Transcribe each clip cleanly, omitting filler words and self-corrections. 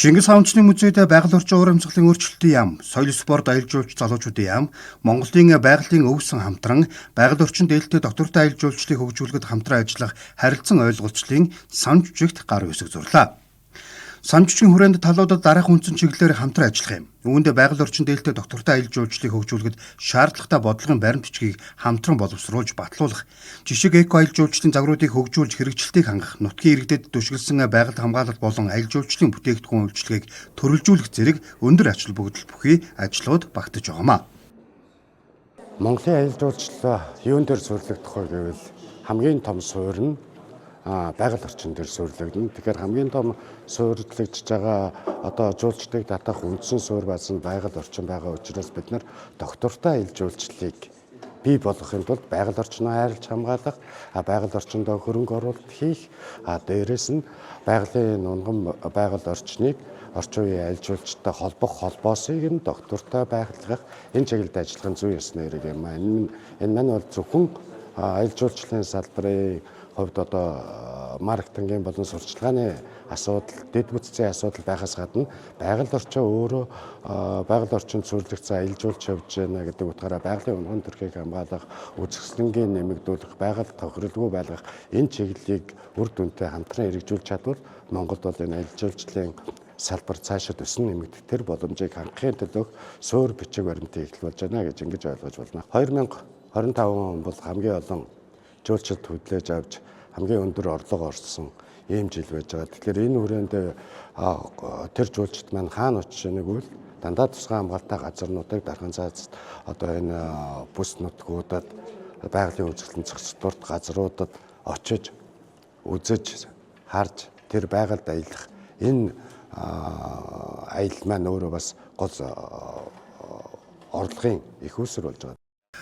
Чингис хаанчны музейд байгаль орчин урамсгалын өөрчлөлтийн яам, соёл спорт аялал жуулч залуучуудын яам, Монголын байгалийн өвсөн хамтран байгаль орчин дээлтэй доктортой аялал жуулчлалыг хөгжүүлэхэд хамтран ажиллах харилцан ойлголцлын сан жүжигт гар үсэг зурлаа. Сан жүжигчийн хүрээнд талуудад дараах үндсэн чиглэлээр хамтран ажиллах юм. Үүнд байгаль орчин дээлтэй доктортой аялал жуулчлалыг хөгжүүлэхэд шаардлагатай бодлогын баримт бичгийг хамтран боловсруулж батлуулах, жишг эко аялал жуулчлалын загваруудыг хөгжүүлж хэрэгжилтийг хангах, нутгийн иргэдэд түшиглсэн байгаль хамгаалалт болон аялал жуулчлалын бүтээгдэхүүн үйлчлэгийг төрөлжүүлэх зэрэг өндөр ач холбогдол бүхий ажлууд багтаж байгаамаа. Монголын аялал жуулчлал юун дээр суурилагдах вэ гэвэл хамгийн том суурь нь байгаль орчин дээр суурилагдана. Тэгэхээр хамгийн том суурилагдж байгаа одоо жуулчдыг татах үндсэн суурь бааз нь байгаль орчин байгаа учраас бид нар доктортой аялал жуулчлалыг бий болгохын тулд байгаль орчноо хайрлаж хамгаалах, байгаль орчиндөө хөрөнгө оруулалт хийх, дээрээс нь байгалийн унган байгаль орчныг орчин үеийн аялал жуулчтай холбох холбоосыг нь доктортой байгалгах энэ чиглэлд ажиллах зүй ёсны хэрэг юм. Энэ маань бол зөвхөн аялал жуулчлалын салбарын хувьд одоо маркетингийн болон сурчлагын асуудал, дэд бүтцийн асуудал байхаас гадна байгаль орчин өөрөө байгаль орчинд суурилагдсан аялал жуулч явж байна гэдэг утгаараа байгалийн унган төрхийг хамгаалах, үзэсгэлэнгийн нэмэгдүүлэх, байгаль тохиролгүй байлгах энэ чиглэлийг үр дүнтэй хамтран хэрэгжүүлж чадвал Монголд бол энэ аялал жуулчлалын салбар цаашид өснө нэмэгдэх тэр боломжийг хангахын төлөө суурь бичиг баримтыг эхлүүлж байна гэж ингэж ойлгож байна. 2025 он бол хамгийн олон жуулчлалд хөдлөж авч хамгийн өндөр орлого орсон ийм жил байж байгаа. Тэгэхээр энэ хүрээнд тэр жуулчид маань хаана очиж байгааг бол дандаа тусгай хамгаалалттай газарнуудыг дархан цаазд одоо энэ бүс нутгуудад байгалийн үзэсгэлэн зохицуулалт газруудад очиж үзэж харж тэр байгальд аялах энэ аялал маань өөрөө бас гол орлогын их үүсвэр болж байгаа.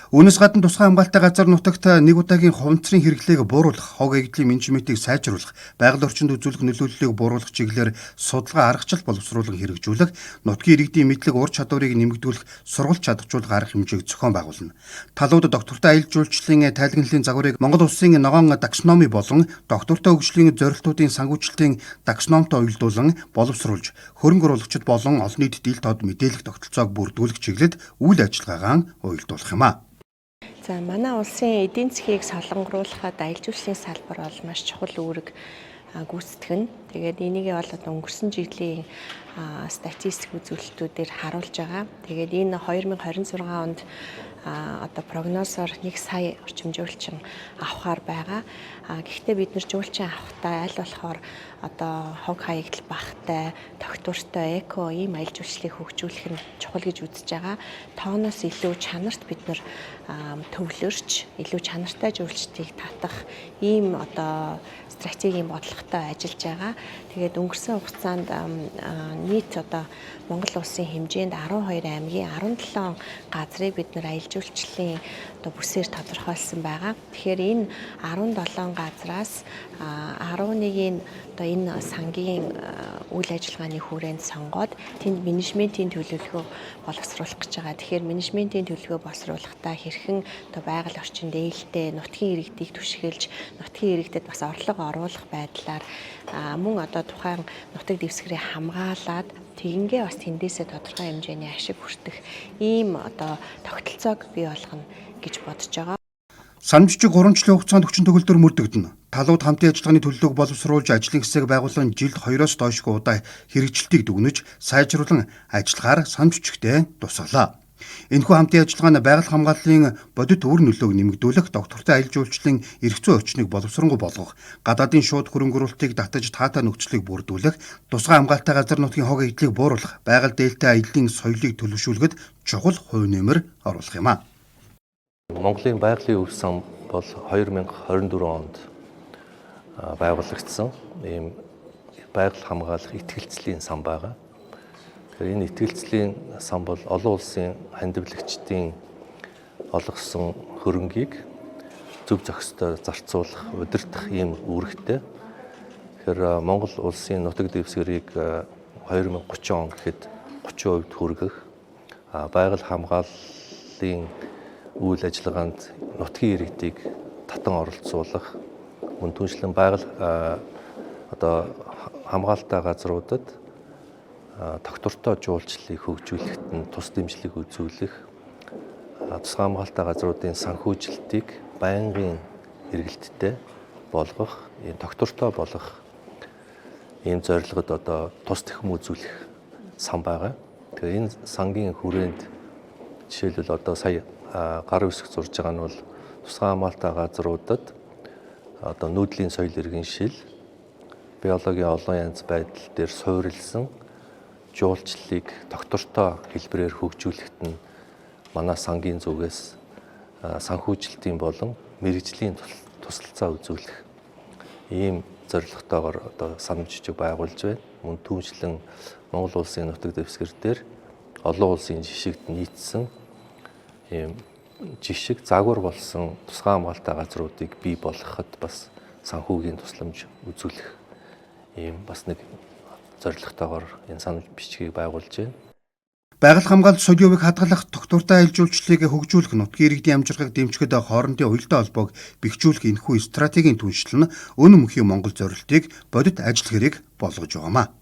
Үүнээс гадна тусгай хамгаалалттай газар нутагт нэг удаагийн хуванцрын хэрэглээг бууруулах, хог эгдлийн менежментийг сайжруулах, байгаль орчинд үзүүлэх нөлөөллийг бууруулах чиглэлээр судалгаа аргачлал боловсруулан хэрэгжүүлэх, нутгийн иргэдийн мэдлэг ур чадварыг нэмэгдүүлэх, сургалт чадваржуулах арга хэмжээг зохион байгуулна. Талууд доктортой аялал жуулчлалын тайлгналын загварыг Монгол улсын ногоон таксономи болон доктортой хөгжлийн зорилтуудын санхүүжилтийн таксономтой уялдуулан боловсруулж, хөрөнгө оруулагчид болон олон нийтэд ил тод мэдээлэх тогтолцоог бүрдүүлэх чиглэлд үйл ажиллагаагаа уялдуулах юм а. За манай улсын эдийн засгийг солонгоруулахад аялал жуулчлалын салбар бол маш чухал үүрэг гүйцэтгэн. Тэгээд энийгээ бол одоо өнгөрсөн жилийн статистик үзүүлэлтүүдээр харуулж байгаа. Тэгээд энэ 2026 онд одоо прогнозоор 1 сая орчим жуулчин авахар байгаа. Гэхдээ бид нар жуулчин авахтаа аль болохоор одоо хог хаягдал багтай, тогтвортой, эко ийм аялал жуулчлалыг хөгжүүлэх нь чухал гэж үзэж байгаа. Тооноос илүү чанарт бид нар төвлөрч, илүү чанартай жуулчдыг татах ийм одоо стратегийн бодлоготой ажиллаж байгаа. Тэгээд өнгөрсөн хугацаанд нийт одоо Монгол улсын хэмжээнд 12 аймгийн 17 газрыг бид нар аялал жуулчлалын одоо бүсээр тодорхойлсон байгаа. Тэгэхээр энэ 17 газраас 11-ийн одоо энэ сангийн үйл ажиллагааны хүрээнд сонгоод тэнд менежментийн төлөвлөгөө боловсруулах гэж байгаа. Тэгэхээр менежментийн төлөвлөгөө боловсруулахдаа хэрхэн одоо байгаль орчин дээлтэй нутгийн иргэдийг түшиглэж, нутгийн иргэдэд бас орлого оруулах байдлаар мөн одоо тухайн нутаг дэвсгэрийг хамгаалаад тэгингээ бас тэндээсээ тодорхой хэмжээний ашиг хүртэх ийм одоо тогтолцоог бий болгоно гэж бодож байгаа. Сан жүжиг 3 жилийн хугацаанд хүчин төгөлдөр мөрдөгдөнө. Талууд хамтын ажиллагааны төлөвлөгөөг боловсруулж ажлын хэсэг байгуулан жилд 2-оос доошгүй удаа хэрэгжилтийг дүгнэж, сайжруулан ажиллахаар сан жүжигтэй тусгалаа. Энэхүү хамтын ажиллагаа нь байгаль хамгааллын бодит үр нөлөөг нэмэгдүүлэх, доктортой аялал жуулчлалын эрх зүйн орчныг боловсронгуй болгох, гадаадын шууд хөрөнгө оруулалтыг татаж таатай нөхцөлийг бүрдүүлэх, тусгай хамгаалалттай газар нутгийн хог эдлийг бууруулах, байгаль дээлтэй аяллаа соёлыг төлөвшүүлэхэд чухал хувь нэмэр оруулах юм а. Монголын байгалийн өв сан бол 2024 онд байгуулагдсан ийм байгаль хамгаалах итгэлцлийн сан байгаа. Тэгэхээр энэ итгэлцлийн сан бол олон улсын хандивлагчдын олгосон хөрөнгийг зөв зохистой зарцуулах, удирдах ийм үүрэгтэй. Тэгэхээр Монгол улсын нутаг дэвсгэрийг 2030 он гэхэд 30% хүргэх, байгаль хамгааллын үйл ажиллагаанд нутгийн иргэдийг татан оролцуулах, мөн түншлэн байгаль одоо хамгаалалттай газруудад доктортой жуулчлалыг хөгжүүлэхэд нь тус дэмжлэг үзүүлэх, тусгай хамгаалалттай газруудын санхүүжилтийг байнгын эргэлттэй болгох, доктортой болгох ийм зорилгод одоо тус тэхэм үзүүлэх сан байгаа. Тэгэхээр энэ сангийн хүрээнд жишээлбэл одоо сая гар үсэг зурж байгаа нь бол тусгай хамгаалалттай газруудад одоо нүүдлийн соёл иргэншил, биологийн олон янз байдал дээр суурилсан жуулчлалыг доктортой хэлбэрээр хөгжүүлэхэд нь манай сангийн зүгээс санхүүжилтийн болон мэрэгжлийн тусалцаа үзүүлэх ийм зорилготойгоор одоо санамж жижиг байгуулж байна. Мөн түүнчлэн Монгол улсын нутаг дэвсгэр дээр олон улсын жишгт нийцсэн ийм жишг загвар болсон тусгай хамгаалалттай газруудыг бий болгоход бас санхүүгийн тусламж үзүүлэх ийм бас нэг зорилготойгоор энэ санамж бичгийг байгуулж байна. Байгаль хамгаалалт солиовыг хадгалах, доктортой аялал жуулчлалыг хөгжүүлэх, нутгийн иргэдийн амжиргыг дэмжихэд хоорондын уялдаа холбоог бэхжүүлэх энэхүү стратегийн түншлэл нь өнөө мөнхийн Монгол зорилтыг бодит ажил хэрэг болгож байгаамаа.